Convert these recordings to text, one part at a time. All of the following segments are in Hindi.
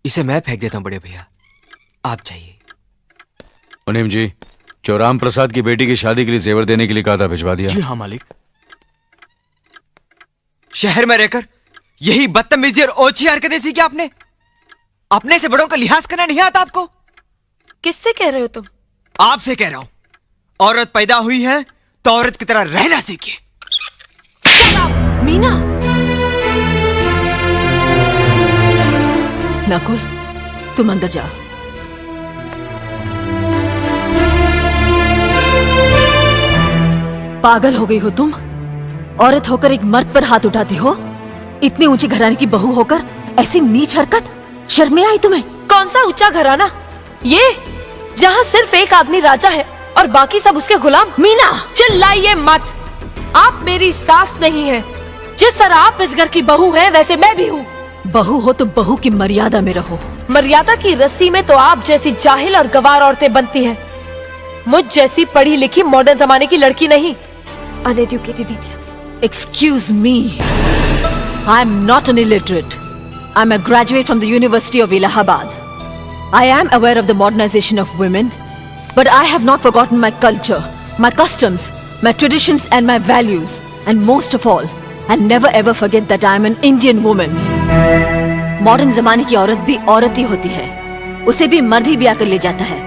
इसे मैं फेंक देता हूं बड़े भैया, आप जाइए। मुनीम जी, जो राम प्रसाद की बेटी की शादी के लिए जेवर देने के लिए कहा था, भिजवा दिया? जी हाँ मालिक। शहर में रहकर यही बदतमीजी और ओछी हरकतें सीखी आपने? अपने से बड़ों का लिहाज करना नहीं आता आपको? किससे कह रहे हो तुम? आपसे कह रहा हूं। औरत पैदा हुई है तो औरत की तरह रहना सीखिए। मीना, नकुल, तुम अंदर जाओ। पागल हो गई हो तुम? औरत होकर एक मर्द पर हाथ उठाती हो? इतनी ऊंची घराने की बहू होकर ऐसी नीच हरकत, शर्म नहीं आई तुम्हें? कौन सा ऊंचा घराना? ये जहाँ सिर्फ एक आदमी राजा है और बाकी सब उसके गुलाम। मीना, चिल्लाइए मत। आप मेरी सास नहीं है। जिस तरह आप इस घर की बहू हैं, वैसे मैं भी हूँ। बहू हो तो बहू की मर्यादा में रहो। मर्यादा की रस्सी में तो आप जैसी जाहिल और गवार औरतें बनती हैं। मुझ जैसी पढ़ी लिखी मॉडर्न जमाने की लड़की नहीं। Uneducated idiots. Excuse me. I'm not an illiterate. I'm a graduate from the University of Allahabad. I am aware of the modernization of women, but I have not forgotten my culture, my customs, my traditions and my values. And most of all, I'll never ever forget that I'm an Indian woman. Modern जमाने की औरत भी औरत ही होती है। उसे भी मर्द ही ब्याह कर ले जाता है,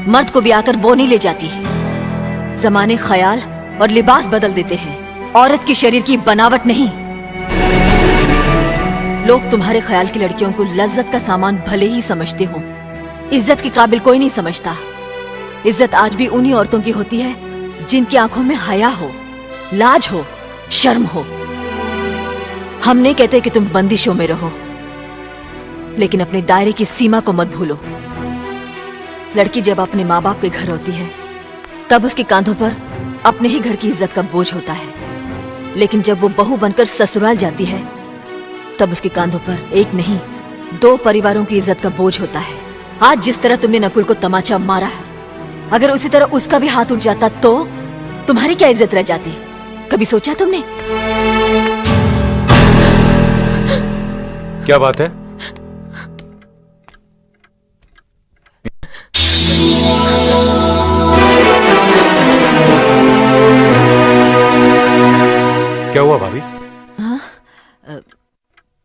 मर्द को ब्याह कर वो नहीं ले जाती। जमाने ख्याल और लिबास बदल देते हैं, औरत के शरीर की बनावट नहीं। लोग तुम्हारे ख्याल की लड़कियों को लज्जत का सामान भले ही समझते हो, इज्जत के काबिल कोई नहीं समझता। इज्जत आज भी उन्हीं औरतों की होती है जिनकी आंखों में हया हो, लाज हो, शर्म हो। हम नहीं कहते कि तुम बंदिशों में रहो, लेकिन अपने दायरे की सीमा को मत भूलो। लड़की जब अपने माँ बाप के घर होती है, तब उसके कांधों पर अपने ही घर की इज्जत का बोझ होता है। लेकिन जब वो बहू बनकर ससुराल जाती है, तब उसके कांधों पर एक नहीं, 2 परिवारों की इज्जत का बोझ होता है। आज जिस तरह तुमने नकुल को तमाचा मारा है, अगर उसी तरह उसका भी हाथ उठ जाता तो तुम्हारी क्या इज्जत रह जाती? कभी सोचा तुमने? क्या बात है? क्या हुआ भाभी?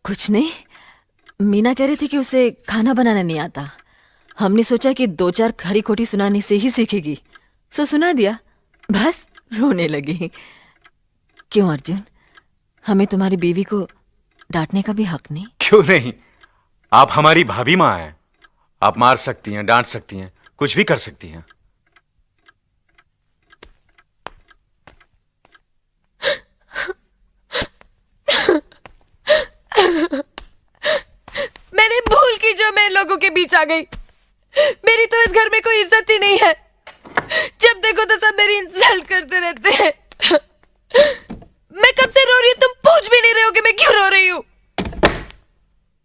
कुछ नहीं। मीना कह रही थी कि उसे खाना बनाना नहीं आता। हमने सोचा कि 2-4 खरी खोटी सुनाने से ही सीखेगी, सो सुना दिया। बस रोने लगी। क्यों अर्जुन, हमें तुम्हारी बीवी को डांटने का भी हक नहीं? क्यों नहीं? आप हमारी भाभी माँ हैं। आप मार सकती हैं, डांट सकती हैं, कुछ भी कर सकती हैं। मैंने भूल की जो मैं लोगों के बीच आ गई। मेरी तो इस घर में कोई इज्जत ही नहीं है। जब देखो तो सब मेरी इंसल्ट करते रहते हैं। मैं कब से रो रही हूँ, तुम पूछ भी नहीं रहे हो कि मैं क्यों रो रही हूँ।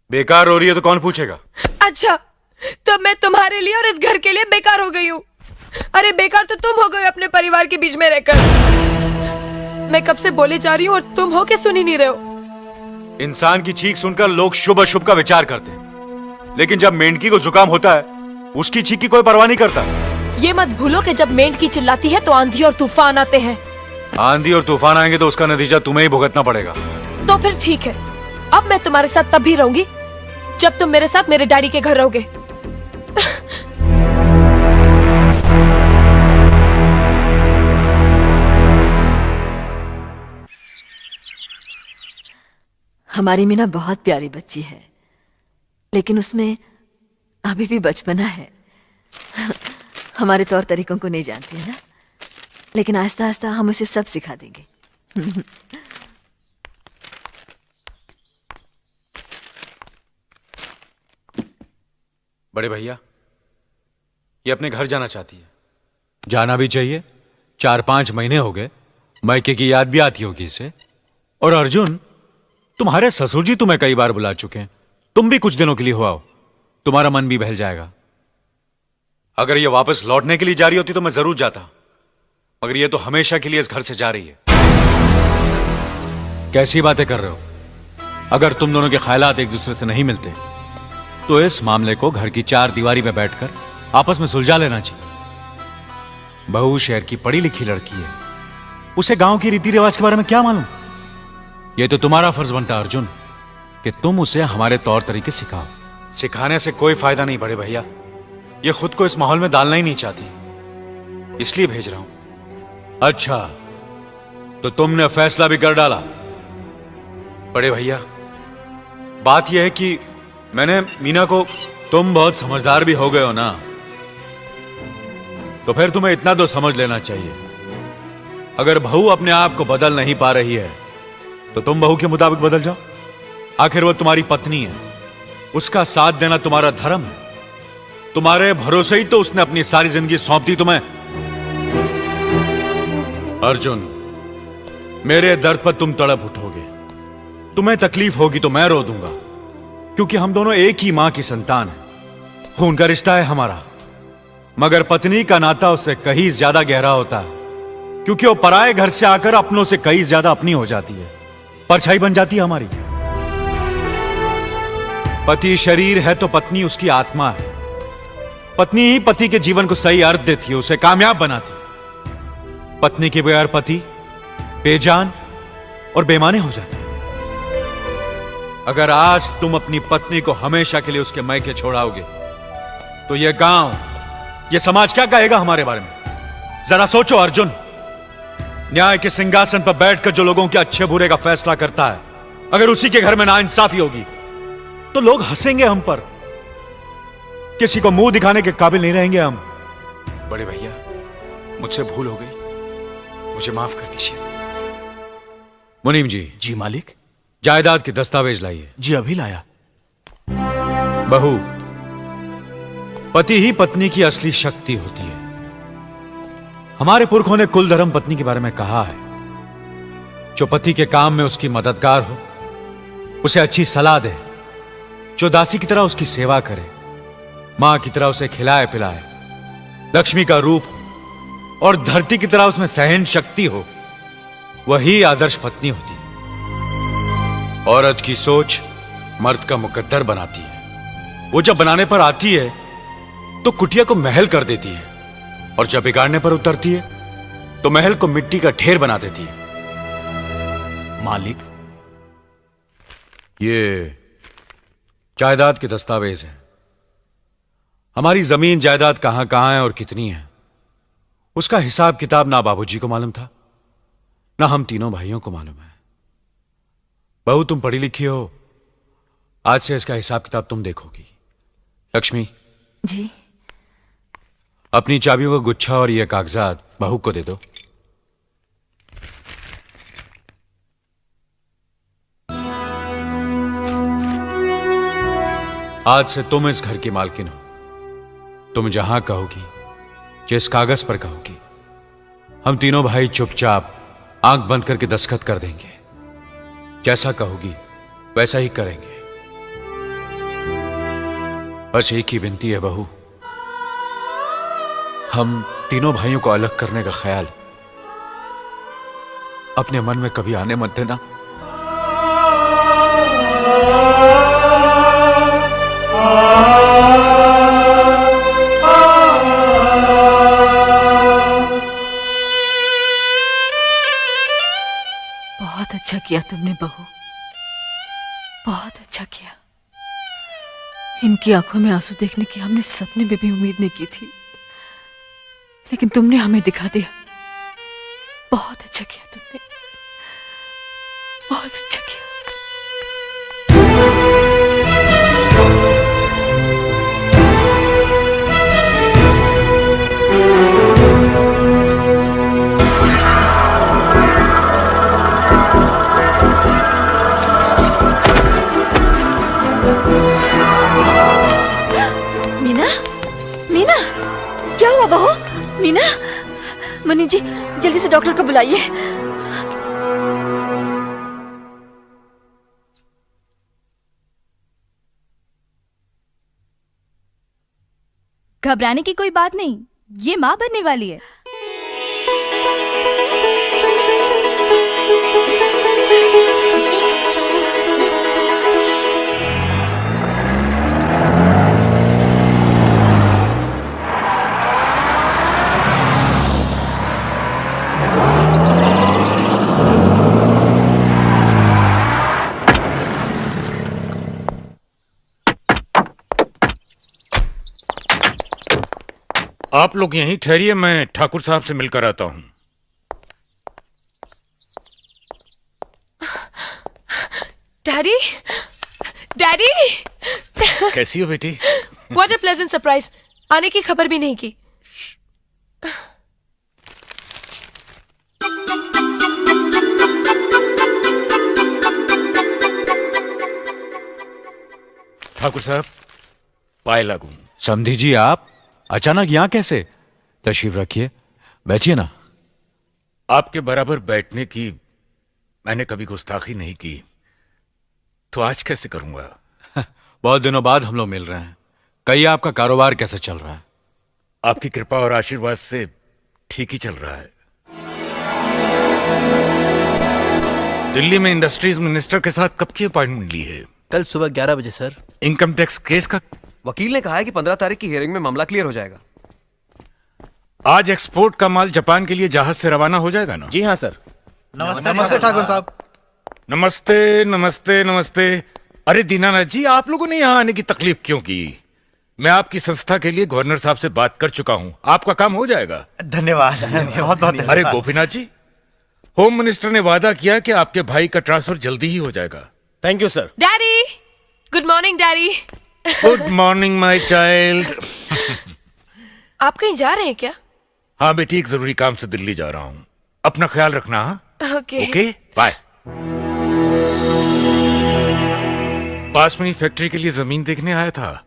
बेकार रो रही है तो कौन पूछेगा? अच्छा, तो मैं तुम्हारे लिए और इस घर के लिए बेकार हो गई हूँ। अरे बेकार तो तुम हो गए अपने परिवार के बीच में रहकर। मैं कब से बोले जा रही हूँ और तुम हो के सुन ही नहीं रहे हो। इंसान की चीख सुनकर लोग शुभ अशुभ का विचार करते हैं, लेकिन जब मेंढकी को जुकाम होता है, उसकी चीख की कोई परवाह नहीं करता। ये मत भूलो कि जब मेंढकी चिल्लाती है तो आंधी और तूफान आते हैं। आंधी और तूफान आएंगे तो उसका नतीजा तुम्हें ही भुगतना पड़ेगा। तो फिर ठीक है, अब मैं तुम्हारे साथ तब भी रहूंगी जब तुम मेरे साथ मेरे डैडी के घर रहोगे। हमारी मीना बहुत प्यारी बच्ची है, लेकिन उसमें अभी भी बचपना है। हमारे तौर तरीकों को नहीं जानती है ना, लेकिन आहिस्ता आहिस्ता हम उसे सब सिखा देंगे। बड़े भैया, ये अपने घर जाना चाहती है। जाना भी चाहिए। 4-5 महीने हो गए, मायके की याद भी आती होगी इसे। और अर्जुन, तुम्हारे ससुर जी तुम्हें कई बार बुला चुके हैं। तुम भी कुछ दिनों के लिए हो आओ, तुम्हारा मन भी बहल जाएगा। अगर ये वापस लौटने के लिए जा रही होती तो मैं जरूर जाता, मगर ये तो हमेशा के लिए इस घर से जा रही है। कैसी बातें कर रहे हो? अगर तुम दोनों के ख्यालात एक दूसरे से नहीं मिलते तो इस मामले को घर की चार दीवारी में बैठकर आपस में सुलझा लेना चाहिए। बहू शहर की पढ़ी लिखी लड़की है, उसे गांव की रीति रिवाज के बारे में क्या मालूम। यह तो तुम्हारा फर्ज बनता अर्जुन कि तुम उसे हमारे तौर तरीके सिखाओ। सिखाने से कोई फायदा नहीं बड़े भैया, ये खुद को इस माहौल में डालना ही नहीं चाहती, इसलिए भेज रहा हूं। अच्छा, तो तुमने फैसला भी कर डाला। बड़े भैया, बात यह है कि मैंने मीना को, तुम बहुत समझदार भी हो गए हो ना, तो फिर तुम्हें इतना तो समझ लेना चाहिए, अगर बहू अपने आप को बदल नहीं पा रही है तो तुम बहू के मुताबिक बदल जाओ। आखिर वो तुम्हारी पत्नी है, उसका साथ देना तुम्हारा धर्म है। तुम्हारे भरोसे ही तो उसने अपनी सारी जिंदगी सौंप दी तुम्हें। अर्जुन, मेरे दर्द पर तुम तड़प उठोगे, तुम्हें तकलीफ होगी तो मैं रो दूंगा, क्योंकि हम दोनों एक ही मां की संतान हैं, खून का रिश्ता है हमारा। मगर पत्नी का नाता उससे कहीं ज्यादा गहरा होता है, क्योंकि वो पराये घर से आकर अपनों से कहीं ज्यादा अपनी हो जाती है, परछाई बन जाती है हमारी। पति शरीर है तो पत्नी उसकी आत्मा है। पत्नी ही पति के जीवन को सही अर्थ देती है, उसे कामयाब बनाती है। पत्नी के बगैर पति बेजान और बेमाने हो जाते हैं। अगर आज तुम अपनी पत्नी को हमेशा के लिए उसके मायके छोड़ाओगे तो यह गांव, यह समाज क्या कहेगा हमारे बारे में? जरा सोचो अर्जुन, न्याय के सिंहासन पर बैठकर जो लोगों के अच्छे बुरे का फैसला करता है, अगर उसी के घर में नाइंसाफी होगी तो लोग हंसेंगे हम पर, किसी को मुंह दिखाने के काबिल नहीं रहेंगे हम। बड़े भैया, मुझसे भूल हो गई, मुझे माफ कर दीजिए। मुनीम जी। जी मालिक। जायदाद के दस्तावेज लाइए। जी अभी लाया। बहू, पति ही पत्नी की असली शक्ति होती है। हमारे पुरखों ने कुल धर्म पत्नी के बारे में कहा है, जो पति के काम में उसकी मददगार हो, उसे अच्छी सलाह दे, जो दासी की तरह उसकी सेवा करे, मां की तरह उसे खिलाए पिलाए, लक्ष्मी का रूप हो और धरती की तरह उसमें सहन शक्ति हो, वही आदर्श पत्नी होती है। औरत की सोच मर्द का मुकद्दर बनाती है। वो जब बनाने पर आती है तो कुटिया को महल कर देती है, और जब बिगाड़ने पर उतरती है तो महल को मिट्टी का ढेर बना देती है। मालिक, ये जायदाद के दस्तावेज हैं। हमारी जमीन जायदाद कहां कहां है और कितनी है, उसका हिसाब किताब ना बाबूजी को मालूम था, ना हम तीनों भाइयों को मालूम है। बहू, तुम पढ़ी लिखी हो, आज से इसका हिसाब किताब तुम देखोगी। लक्ष्मी जी। अपनी चाबियों का गुच्छा और ये कागजात बहू को दे दो। आज से तुम इस घर की मालकिन हो। तुम जहां कहोगी, जिस कागज पर कहोगी, हम तीनों भाई चुपचाप आंख बंद करके दस्तखत कर देंगे। जैसा कहोगी वैसा ही करेंगे। बस एक ही विनती है बहू, हम तीनों भाइयों को अलग करने का ख्याल अपने मन में कभी आने मत देना। बहुत अच्छा किया तुमने बहू, बहुत अच्छा किया। इनकी आंखों में आंसू देखने की हमने सपने में भी उम्मीद नहीं की थी, लेकिन तुमने हमें दिखा दिया। बहुत अच्छा किया तुमने, बहुत अच्छा किया। मीना, मीना, क्या हुआ बहू? मीना, मनी जी जल्दी से डॉक्टर को बुलाइए। घबराने की कोई बात नहीं, ये माँ बनने वाली है। आप लोग यहीं ठहरिए, मैं ठाकुर साहब से मिलकर आता हूं। डैडी, डैडी, कैसी हो बेटी? What a pleasant surprise. आने की खबर भी नहीं की। ठाकुर साहब, पाए लागू। समधी जी, आप अचानक यहां कैसे? तशरीफ रखिए, बैठिए ना। आपके बराबर बैठने की मैंने कभी गुस्ताखी नहीं की, तो आज कैसे करूंगा? बहुत दिनों बाद हम लोग मिल रहे हैं। कहिए, आपका कारोबार कैसे चल रहा है? आपकी कृपा और आशीर्वाद से ठीक ही चल रहा है। दिल्ली में इंडस्ट्रीज मिनिस्टर के साथ कब की अपॉइंटमेंट ली है? कल सुबह 11 बजे सर। इनकम टैक्स केस का? वकील ने कहा है कि 15 तारीख की हियरिंग में मामला क्लियर हो जाएगा। आज एक्सपोर्ट का माल जापान के लिए जहाज से रवाना हो जाएगा ना? जी हाँ सर। नमस्ते ठाकुर साहब। नमस्ते नमस्ते नमस्ते। अरे दीनानाथ जी, आप लोगों ने यहाँ आने की तकलीफ क्यों की? मैं आपकी संस्था के लिए गवर्नर साहब से बात कर चुका हूँ, आपका काम हो जाएगा। धन्यवाद, बहुत बहुत। अरे गोपीनाथ जी, होम मिनिस्टर ने वादा किया कि आपके भाई का ट्रांसफर जल्दी ही हो जाएगा। Thank you sir. Daddy, good morning daddy. Good morning my child. आप कहीं जा रहे हैं क्या? हाँ बेटी, एक जरूरी काम से दिल्ली जा रहा हूँ, अपना ख्याल रखना। हाँ, ओके ओके, बाय। पास में ही फैक्ट्री के लिए जमीन देखने आया था,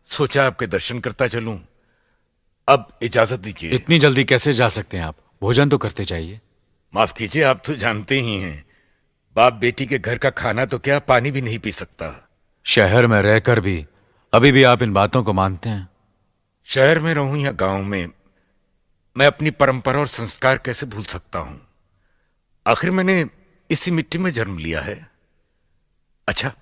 सोचा आपके दर्शन करता चलूं। अब इजाजत दीजिए। इतनी जल्दी कैसे जा सकते हैं आप? भोजन तो करते चाहिए। माफ कीजिए, आप तो जानते ही हैं, बाप बेटी के घर का खाना तो क्या, पानी भी नहीं पी सकता। शहर में रहकर भी अभी भी आप इन बातों को मानते हैं? शहर में रहूं या गांव में, मैं अपनी परंपरा और संस्कार कैसे भूल सकता हूं? आखिर मैंने इसी मिट्टी में जन्म लिया है। अच्छा,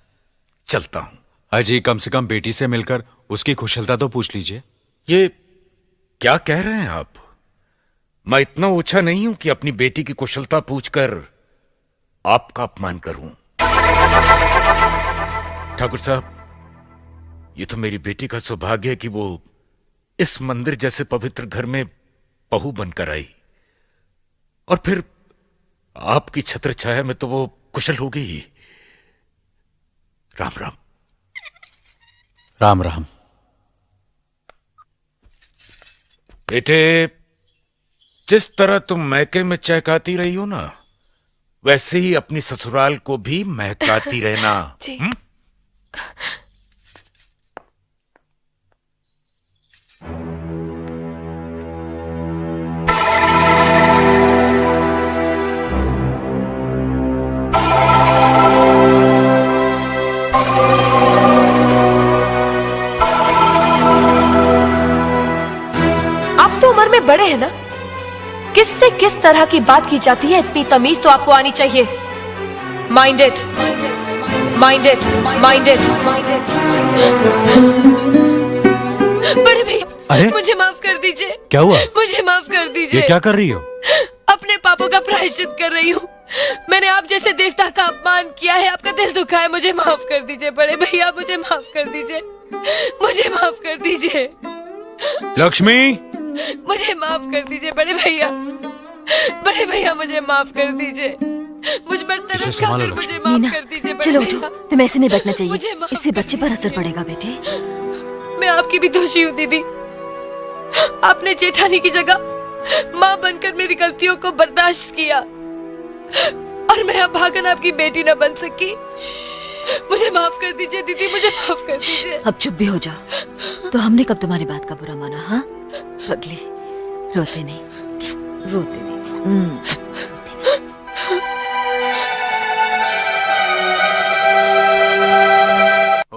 चलता हूं। अजी, कम से कम बेटी से मिलकर उसकी कुशलता तो पूछ लीजिए। ये क्या कह रहे हैं आप? मैं इतना ओछा नहीं हूं कि अपनी बेटी की कुशलता पूछकर आपका अपमान करूं। ठाकुर साहब, ये तो मेरी बेटी का सौभाग्य है कि वो इस मंदिर जैसे पवित्र घर में बहू बनकर आई, और फिर आपकी छत्र छाया में तो वो कुशल हो गई। राम राम। राम राम। बेटे, जिस तरह तुम मैके में चहकाती रही हो ना, वैसे ही अपनी ससुराल को भी महकाती रहना। जी। आप तो उम्र में बड़े हैं ना, किससे किस तरह की बात की जाती है, इतनी तमीज तो आपको आनी चाहिए। Mind it, mind it, mind it. बड़े भैया, अरे? मुझे माफ कर दीजिए। क्या हुआ? मुझे माफ कर ये दीजिए। क्या कर रही हो? अपने पापों का प्रायश्चित कर रही हूँ। मैंने आप जैसे देवता का अपमान किया है, आपका दिल दुखा है, मुझे माफ कर दीजिए बड़े भैया, मुझे माफ कर दीजिए, मुझे माफ कर दीजिए। लक्ष्मी, मुझे माफ कर दीजिए बड़े भैया, बड़े भैया मुझे माफ कर दीजिए। मुझ पर तरस इसे संभालो खाकर मुझे लक्ष्मी। माफ मीना, कर दीजिए बड़े चलो भैया। उठो, तुम्हें ऐसे नहीं बैठना मुझे चाहिए, माफ इससे कर बच्चे पर असर पड़ेगा बेटे। मैं आपकी भी दोषी हूँ दीदी। आपने जेठानी की जगह माँ बनकर मेरी गलतियों को बर्दाश्त किया, और मैं अब भागन आपकी बेटी न बन सकी। मुझे माफ कर दीजिए दीदी, मुझे माफ कर दीजिए। अब चुप भी हो जाओ। तो हमने कब तुम्हारी बात का बुरा माना? हाँ पगली, रोते नहीं, रोते नहीं।